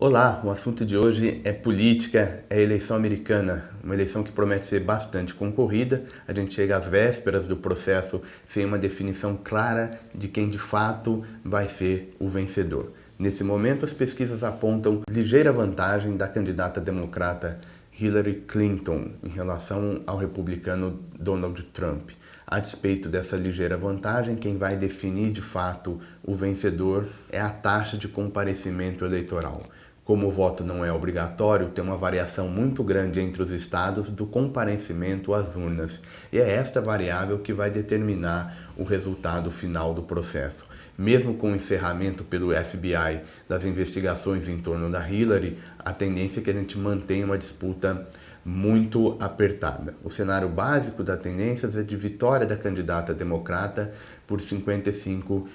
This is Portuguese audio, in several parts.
Olá, o assunto de hoje é política, é eleição americana, uma eleição que promete ser bastante concorrida. A gente chega às vésperas do processo sem uma definição clara de quem de fato vai ser o vencedor. Nesse momento, as pesquisas apontam ligeira vantagem da candidata democrata Hillary Clinton em relação ao republicano Donald Trump. A despeito dessa ligeira vantagem, quem vai definir de fato o vencedor é a taxa de comparecimento eleitoral. Como o voto não é obrigatório, tem uma variação muito grande entre os estados do comparecimento às urnas. E é esta variável que vai determinar o resultado final do processo. Mesmo com o encerramento pelo FBI das investigações em torno da Hillary, a tendência é que a gente mantenha uma disputa muito apertada. O cenário básico da tendência é de vitória da candidata democrata por 55%.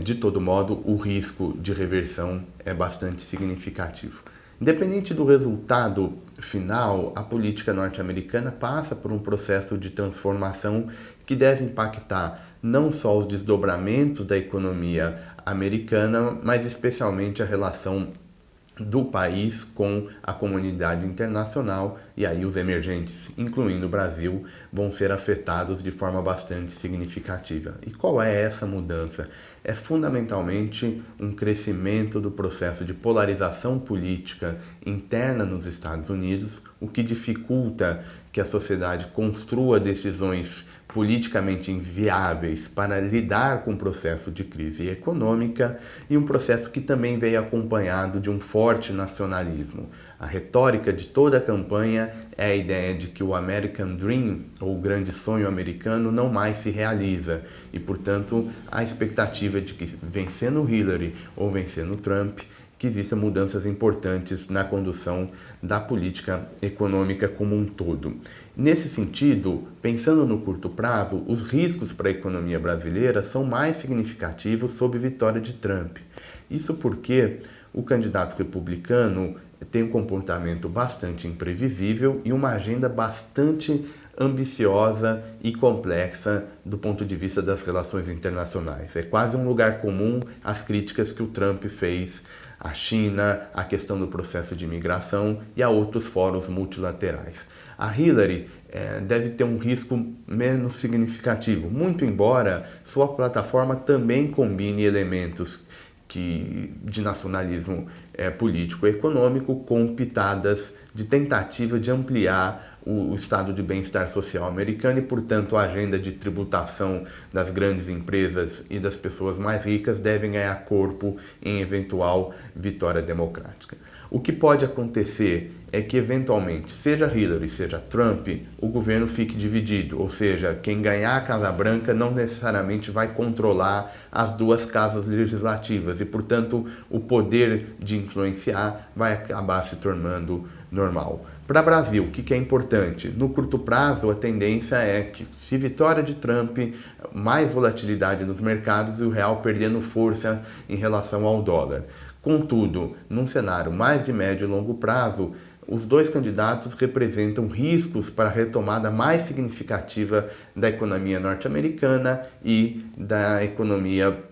De todo modo, o risco de reversão é bastante significativo. Independente do resultado final, a política norte-americana passa por um processo de transformação que deve impactar não só os desdobramentos da economia americana, mas especialmente a relação do país com a comunidade internacional, e aí os emergentes, incluindo o Brasil, vão ser afetados de forma bastante significativa. E qual é essa mudança? É fundamentalmente um crescimento do processo de polarização política interna nos Estados Unidos, o que dificulta que a sociedade construa decisões politicamente inviáveis para lidar com o processo de crise econômica, e um processo que também veio acompanhado de um forte nacionalismo. A retórica de toda a campanha é a ideia de que o American Dream, ou o grande sonho americano, não mais se realiza, e portanto a expectativa de que, vencendo Hillary ou vencendo Trump, que existam mudanças importantes na condução da política econômica como um todo. Nesse sentido, pensando no curto prazo, os riscos para a economia brasileira são mais significativos sob vitória de Trump. Isso porque o candidato republicano tem um comportamento bastante imprevisível e uma agenda bastante ambiciosa e complexa do ponto de vista das relações internacionais. É quase um lugar comum às críticas que o Trump fez à China, à questão do processo de imigração e a outros fóruns multilaterais. A Hillary deve ter um risco menos significativo, muito embora sua plataforma também combine elementos de nacionalismo político e econômico com pitadas de tentativa de ampliar o estado de bem-estar social americano e, portanto, a agenda de tributação das grandes empresas e das pessoas mais ricas devem ganhar corpo em eventual vitória democrática. O que pode acontecer é que, eventualmente, seja Hillary, seja Trump, o governo fique dividido, ou seja, quem ganhar a Casa Branca não necessariamente vai controlar as duas casas legislativas e, portanto, o poder de influenciar vai acabar se tornando normal. Para o Brasil, o que é importante? No curto prazo, a tendência é que, se vitória de Trump, mais volatilidade nos mercados e o real perdendo força em relação ao dólar. Contudo, num cenário mais de médio e longo prazo, os dois candidatos representam riscos para a retomada mais significativa da economia norte-americana e da economia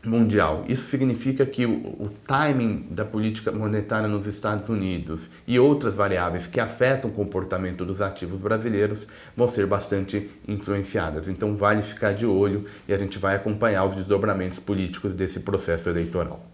mundial. Isso significa que o timing da política monetária nos Estados Unidos e outras variáveis que afetam o comportamento dos ativos brasileiros vão ser bastante influenciadas. Então vale ficar de olho e a gente vai acompanhar os desdobramentos políticos desse processo eleitoral.